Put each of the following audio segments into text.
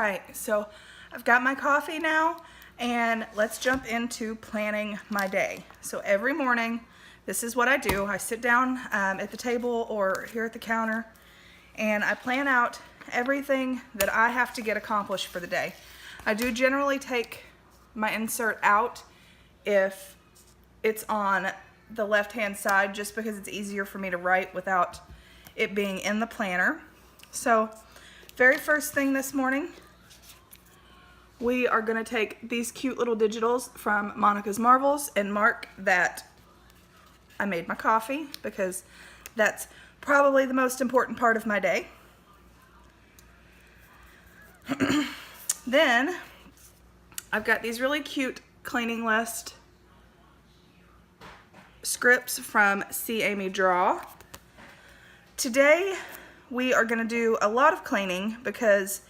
right, so I've got my coffee now, and let's jump into planning my day. So every morning, this is what I do. I sit down at the table or here at the counter, and I plan out everything that I have to get accomplished for the day. I do generally take my insert out if it's on the left-hand side, just because it's easier for me to write without it being in the planner. So very first thing this morning, we are going to take these cute little digitals from Monica's Marvels and mark that I made my coffee, because that's probably the most important part of my day. Then I've got these really cute cleaning list scripts from See Amy Draw. Today we are going to do a lot of cleaning because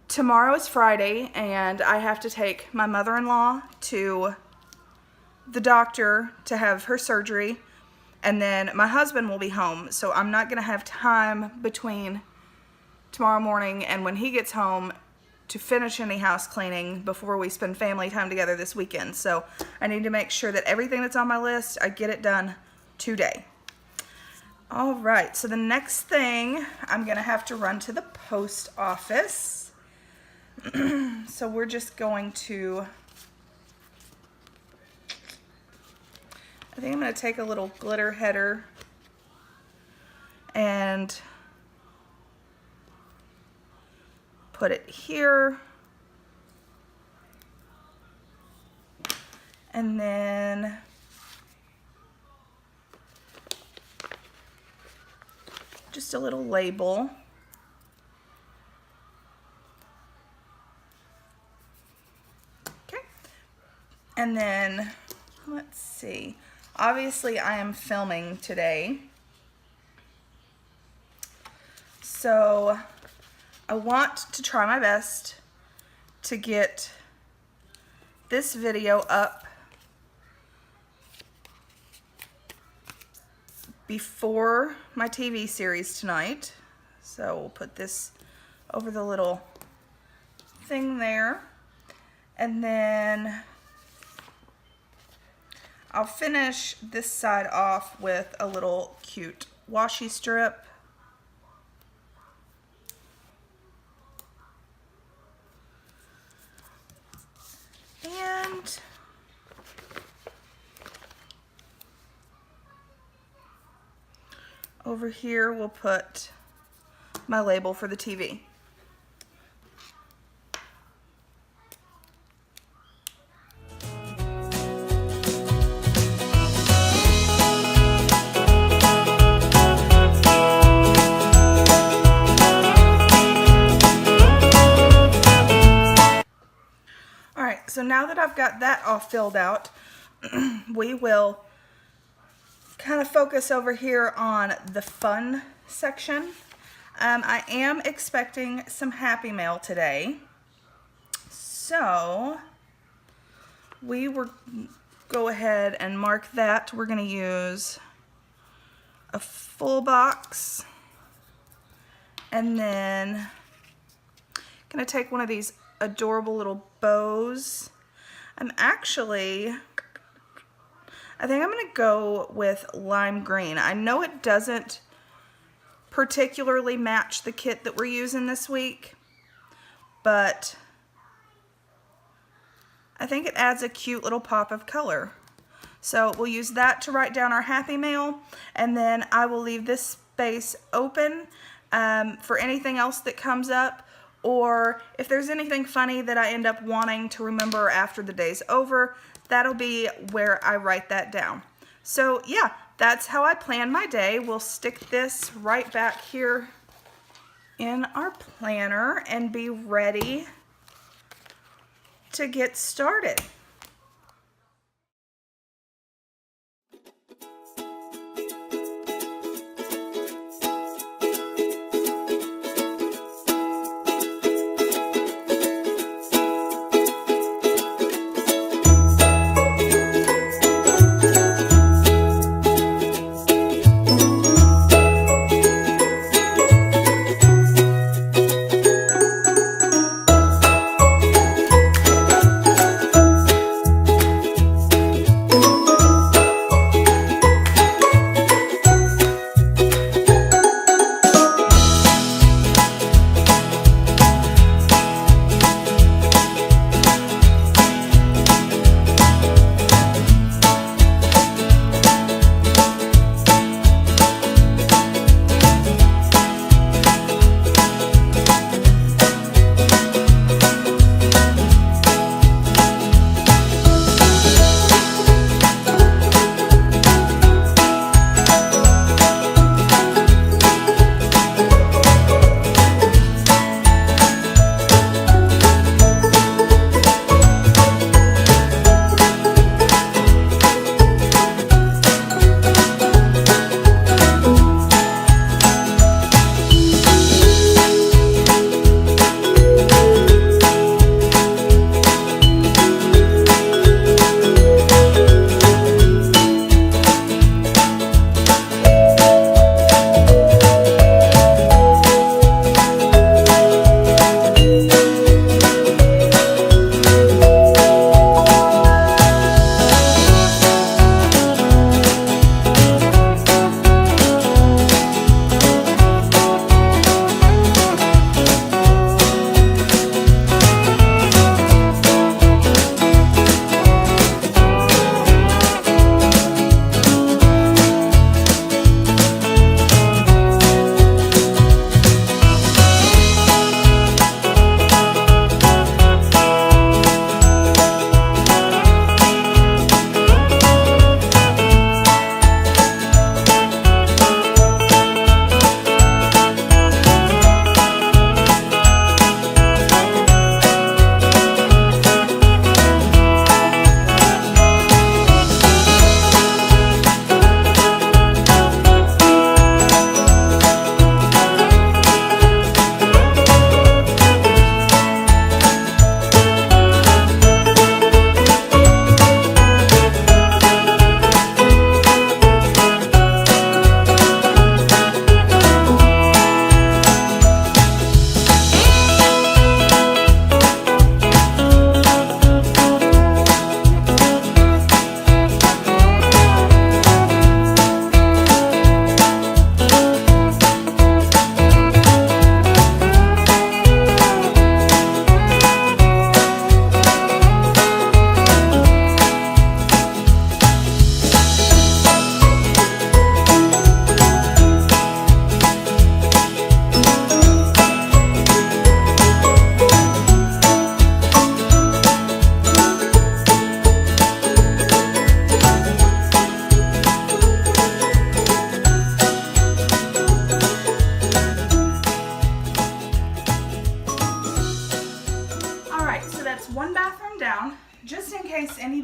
tomorrow is Friday and I have to take my mother-in-law to the doctor to have her surgery, and then my husband will be home, so I'm not going to have time between tomorrow morning and when he gets home to finish any house cleaning before we spend family time together this weekend. So I need to make sure that everything that's on my list, I get it done today. All right, so the next thing, I'm gonna have to run to the post office. So we're just going to, I think I'm gonna take a little glitter header and put it here, and then just a little label. Okay, and then let's see, obviously I am filming today, so I want to try my best to get this video up before my TV series tonight. So we'll put this over the little thing there, and then I'll finish this side off with a little cute washi strip. And over here we'll put my label for the TV. So now that I've got that all filled out, we will kind of focus over here on the fun section. I am expecting some Happy Mail today, so we will go ahead and mark that. We're going to use a full box, and then going to take one of these adorable little bows. I think I'm gonna go with lime green. I know it doesn't particularly match the kit that we're using this week, but I think it adds a cute little pop of color. So we'll use that to write down our Happy Mail, and then I will leave this space open for anything else that comes up, or if there's anything funny that I end up wanting to remember after the day's over, that'll be where I write that down. So yeah, that's how I plan my day. We'll stick this right back here in our planner and be ready to get started.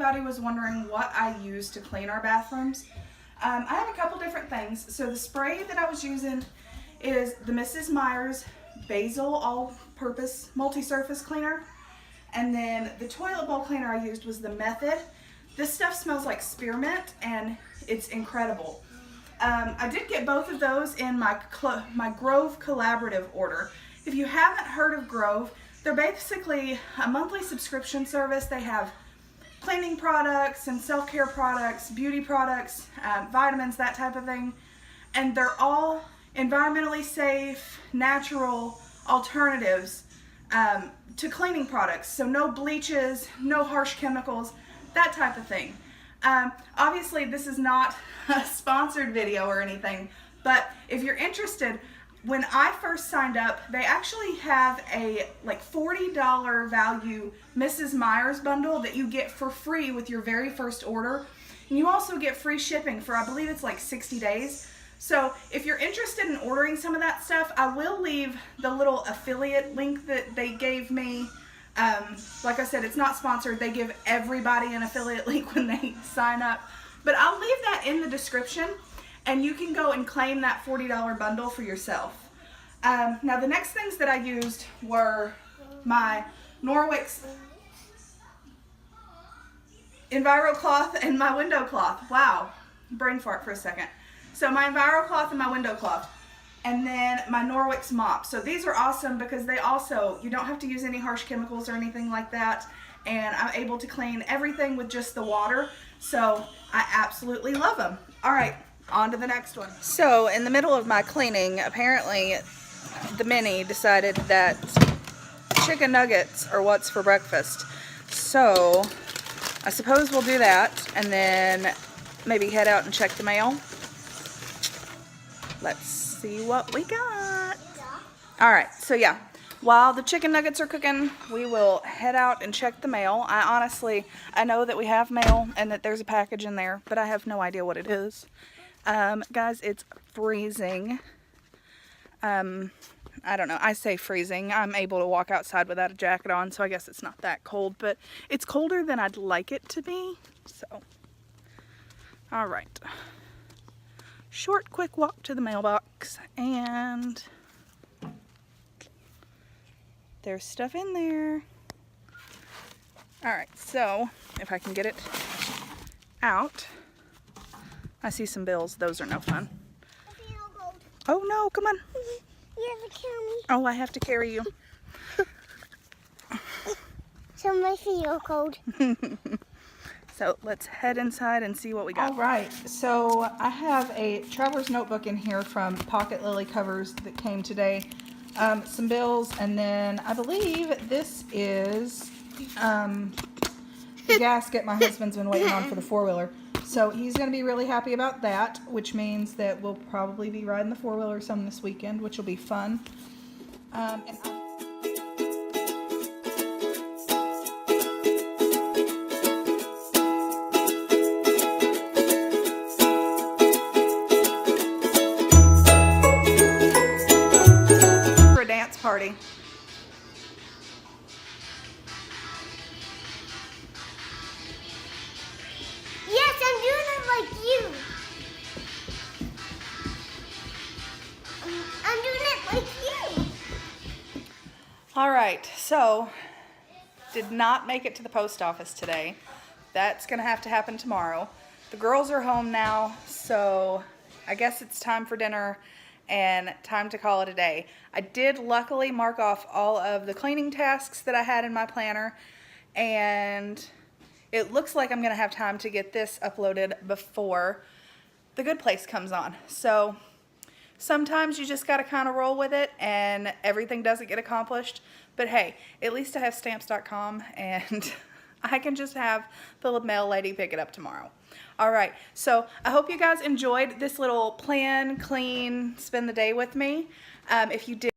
anybody was wondering what I use to clean our bathrooms, I have a couple different things. So the spray that I was using is the Mrs. Myers Basil All-Purpose Multi-Surface Cleaner. And then the toilet bowl cleaner I used was the Method. This stuff smells like spearmint and it's incredible. I did get both of those in my Grove Collaborative order. If you haven't heard of Grove, they're basically a monthly subscription service. They have cleaning products and self-care products, beauty products, vitamins, that type of thing. And they're all environmentally safe, natural alternatives to cleaning products. So no bleaches, no harsh chemicals, that type of thing. Obviously this is not a sponsored video or anything, but if you're interested, when I first signed up, they actually have a like $40 value Mrs. Myers bundle that you get for free with your very first order. And you also get free shipping for, I believe it's like 60 days. So if you're interested in ordering some of that stuff, I will leave the little affiliate link that they gave me. Like I said, it's not sponsored. They give everybody an affiliate link when they sign up. But I'll leave that in the description, and you can go and claim that $40 bundle for yourself. Now the next things that I used were my Norwick's Enviro cloth and my window cloth. Wow, brain fart for a second. So my Enviro cloth and my window cloth. And then my Norwick's mop. So these are awesome because they also, you don't have to use any harsh chemicals or anything like that. And I'm able to clean everything with just the water. So I absolutely love them. All right, on to the next one. So in the middle of my cleaning, apparently the mini decided that chicken nuggets are what's for breakfast. So I suppose we'll do that and then maybe head out and check the mail. Let's see what we got. All right, so yeah, while the chicken nuggets are cooking, we will head out and check the mail. I know that we have mail and that there's a package in there, but I have no idea what it is. Guys, it's freezing. I don't know, I say freezing. I'm able to walk outside without a jacket on, so I guess it's not that cold, but it's colder than I'd like it to be, so. All right. Short, quick walk to the mailbox, and there's stuff in there. All right, so if I can get it out, I see some bills. Those are no fun. Oh no, come on. You have to carry me. Oh, I have to carry you. So my feet are cold. So let's head inside and see what we got. All right, so I have a traveler's notebook in here from Pocket Lily Covers that came today. Some bills, and then I believe this is the gasket my husband's been waiting on for the four-wheeler. So he's going to be really happy about that, which means that we'll probably be riding the four-wheeler some this weekend, which will be fun. For a dance party. Yes, I'm doing it like you. I'm doing it like you. All right, so did not make it to the post office today. That's gonna have to happen tomorrow. The girls are home now, so I guess it's time for dinner and time to call it a day. I did luckily mark off all of the cleaning tasks that I had in my planner, and it looks like I'm gonna have time to get this uploaded before The Good Place comes on. So sometimes you just gotta kind of roll with it and everything doesn't get accomplished. But hey, at least I have stamps.com and I can just have the mail lady pick it up tomorrow. All right, so I hope you guys enjoyed this little plan, clean, spend the day with me. If you did,